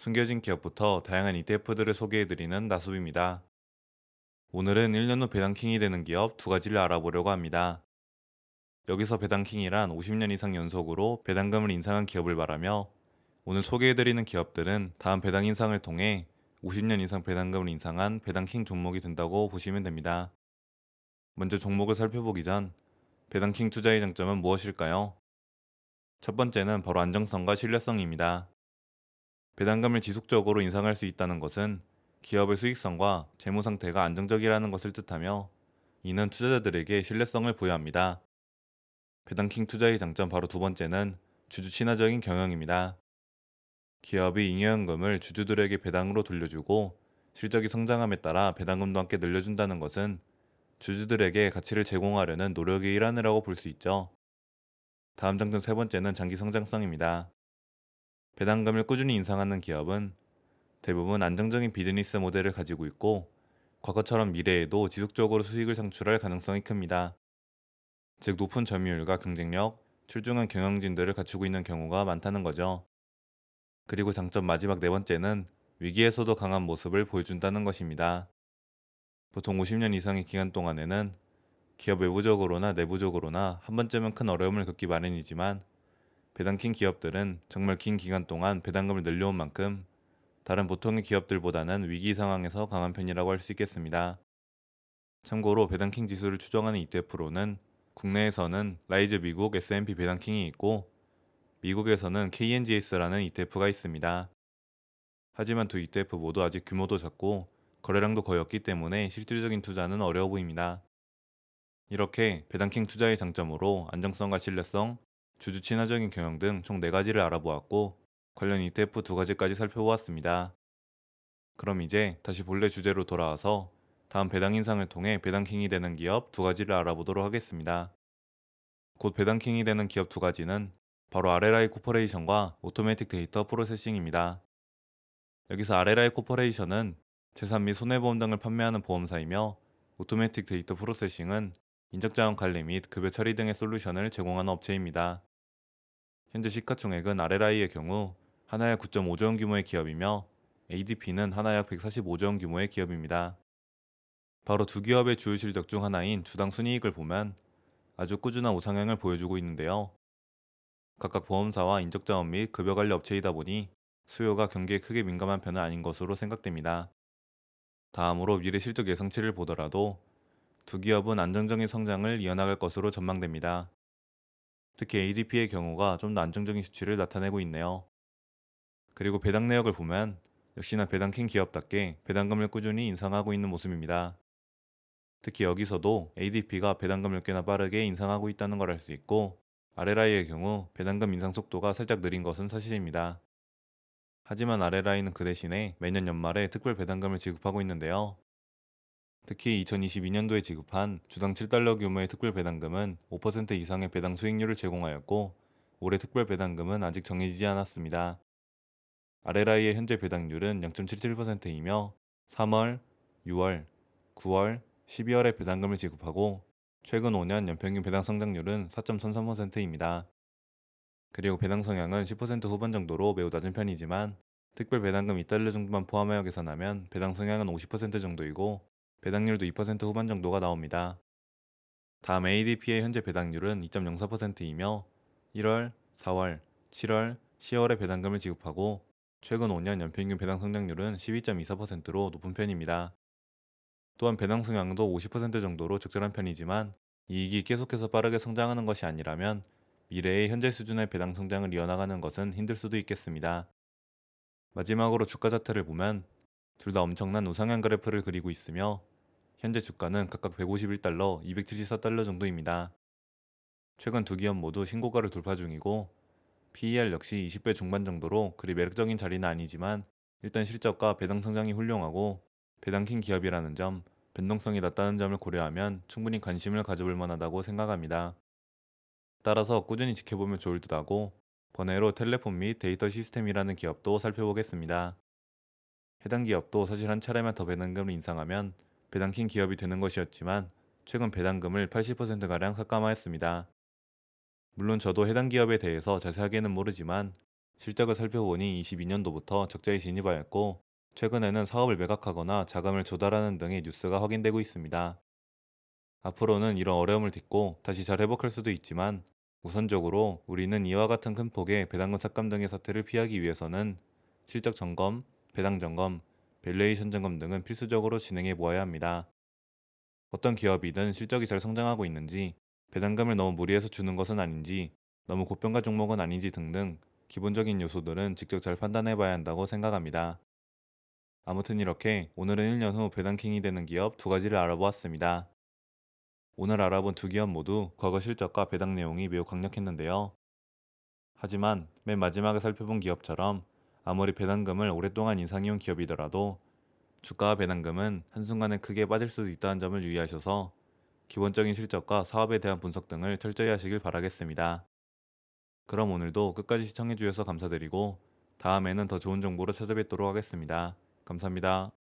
숨겨진 기업부터 다양한 ETF들을 소개해드리는 나수비입니다. 오늘은 1년 후 배당킹이 되는 기업 두 가지를 알아보려고 합니다. 여기서 배당킹이란 50년 이상 연속으로 배당금을 인상한 기업을 말하며 오늘 소개해드리는 기업들은 다음 배당 인상을 통해 50년 이상 배당금을 인상한 배당킹 종목이 된다고 보시면 됩니다. 먼저 종목을 살펴보기 전 배당킹 투자의 장점은 무엇일까요? 첫 번째는 바로 안정성과 신뢰성입니다. 배당금을 지속적으로 인상할 수 있다는 것은 기업의 수익성과 재무 상태가 안정적이라는 것을 뜻하며 이는 투자자들에게 신뢰성을 부여합니다. 배당킹 투자의 장점 바로 두 번째는 주주 친화적인 경영입니다. 기업이 잉여연금을 주주들에게 배당으로 돌려주고 실적이 성장함에 따라 배당금도 함께 늘려준다는 것은 주주들에게 가치를 제공하려는 노력의 일환이라고 볼 수 있죠. 다음 장점 세 번째는 장기 성장성입니다. 배당금을 꾸준히 인상하는 기업은 대부분 안정적인 비즈니스 모델을 가지고 있고 과거처럼 미래에도 지속적으로 수익을 창출할 가능성이 큽니다. 즉 높은 점유율과 경쟁력, 출중한 경영진들을 갖추고 있는 경우가 많다는 거죠. 그리고 장점 마지막 네 번째는 위기에서도 강한 모습을 보여준다는 것입니다. 보통 50년 이상의 기간 동안에는 기업 외부적으로나 내부적으로나 한 번쯤은 큰 어려움을 겪기 마련이지만 배당킨 기업들은 정말 긴 기간 동안 배당금을 늘려온 만큼 다른 보통의 기업들보다는 위기 상황에서 강한 편이라고 할 수 있겠습니다. 참고로 배당킹 지수를 추정하는 ETF로는 국내에서는 라이즈 미국 S&P 배당킹이 있고 미국에서는 KNGS라는 ETF가 있습니다. 하지만 두 ETF 모두 아직 규모도 작고 거래량도 거의 없기 때문에 실질적인 투자는 어려워 보입니다. 이렇게 배당킹 투자의 장점으로 안정성과 신뢰성, 주주 친화적인 경영 등 총 4가지를 알아보았고 관련 ETF 두 가지까지 살펴보았습니다. 그럼 이제 다시 본래 주제로 돌아와서 다음 배당 인상을 통해 배당킹이 되는 기업 두 가지를 알아보도록 하겠습니다. 곧 배당킹이 되는 기업 두 가지는 바로 RLI 코퍼레이션과 오토매틱 데이터 프로세싱입니다. 여기서 RLI 코퍼레이션은 재산 및 손해보험 등을 판매하는 보험사이며 오토매틱 데이터 프로세싱은 인적자원 관리 및 급여 처리 등의 솔루션을 제공하는 업체입니다. 현재 시가총액은 RLI의 경우 하나약 9.5조 원 규모의 기업이며 ADP는 하나약 145조 원 규모의 기업입니다. 바로 두 기업의 주요 실적 중 하나인 주당 순이익을 보면 아주 꾸준한 우상향을 보여주고 있는데요. 각각 보험사와 인적자원 및 급여관리 업체이다 보니 수요가 경기에 크게 민감한 편은 아닌 것으로 생각됩니다. 다음으로 미래 실적 예상치를 보더라도 두 기업은 안정적인 성장을 이어나갈 것으로 전망됩니다. 특히 ADP의 경우가 좀 더 안정적인 수치를 나타내고 있네요. 그리고 배당 내역을 보면 역시나 배당킹 기업답게 배당금을 꾸준히 인상하고 있는 모습입니다. 특히 여기서도 ADP가 배당금을 꽤나 빠르게 인상하고 있다는 걸 알 수 있고 RLI의 경우 배당금 인상 속도가 살짝 느린 것은 사실입니다. 하지만 RLI는 그 대신에 매년 연말에 특별 배당금을 지급하고 있는데요. 특히 2022년도에 지급한 주당 7달러 규모의 특별 배당금은 5% 이상의 배당 수익률을 제공하였고 올해 특별 배당금은 아직 정해지지 않았습니다. RLI의 현재 배당률은 0.77%이며 3월, 6월, 9월, 12월에 배당금을 지급하고 최근 5년 연평균 배당 성장률은 4.33%입니다. 그리고 배당 성향은 10% 후반 정도로 매우 낮은 편이지만 특별 배당금 2달러 정도만 포함하여 계산하면 배당 성향은 50% 정도이고 배당률도 2% 후반 정도가 나옵니다. 다음 ADP의 현재 배당률은 2.04%이며 1월, 4월, 7월, 10월에 배당금을 지급하고 최근 5년 연평균 배당 성장률은 12.24%로 높은 편입니다. 또한 배당 성향도 50% 정도로 적절한 편이지만 이익이 계속해서 빠르게 성장하는 것이 아니라면 미래의 현재 수준의 배당 성장을 이어나가는 것은 힘들 수도 있겠습니다. 마지막으로 주가 차트를 보면 둘 다 엄청난 우상향 그래프를 그리고 있으며 현재 주가는 각각 151달러, 274달러 정도입니다. 최근 두 기업 모두 신고가를 돌파 중이고 PER 역시 20배 중반 정도로 그리 매력적인 자리는 아니지만 일단 실적과 배당 성장이 훌륭하고 배당킨 기업이라는 점, 변동성이 낮다는 점을 고려하면 충분히 관심을 가져볼 만하다고 생각합니다. 따라서 꾸준히 지켜보면 좋을 듯하고 번외로 텔레폰 및 데이터 시스템이라는 기업도 살펴보겠습니다. 해당 기업도 사실 한 차례만 더 배당금을 인상하면 배당킨 기업이 되는 것이었지만 최근 배당금을 80%가량 삭감하였습니다. 물론 저도 해당 기업에 대해서 자세하게는 모르지만 실적을 살펴보니 22년도부터 적자에 진입하였고, 최근에는 사업을 매각하거나 자금을 조달하는 등의 뉴스가 확인되고 있습니다. 앞으로는 이런 어려움을 딛고 다시 잘 회복할 수도 있지만, 우선적으로 우리는 이와 같은 큰 폭의 배당금 삭감 등의 사태를 피하기 위해서는 실적 점검, 배당 점검, 밸류에이션 점검 등은 필수적으로 진행해 보아야 합니다. 어떤 기업이든 실적이 잘 성장하고 있는지, 배당금을 너무 무리해서 주는 것은 아닌지, 너무 고평가 종목은 아닌지 등등 기본적인 요소들은 직접 잘 판단해 봐야 한다고 생각합니다. 아무튼 이렇게 오늘은 1년 후 배당킹이 되는 기업 두 가지를 알아보았습니다. 오늘 알아본 두 기업 모두 과거 실적과 배당 내용이 매우 강력했는데요. 하지만 맨 마지막에 살펴본 기업처럼 아무리 배당금을 오랫동안 인상해온 기업이더라도 주가와 배당금은 한순간에 크게 빠질 수도 있다는 점을 유의하셔서 기본적인 실적과 사업에 대한 분석 등을 철저히 하시길 바라겠습니다. 그럼 오늘도 끝까지 시청해주셔서 감사드리고 다음에는 더 좋은 정보로 찾아뵙도록 하겠습니다. 감사합니다.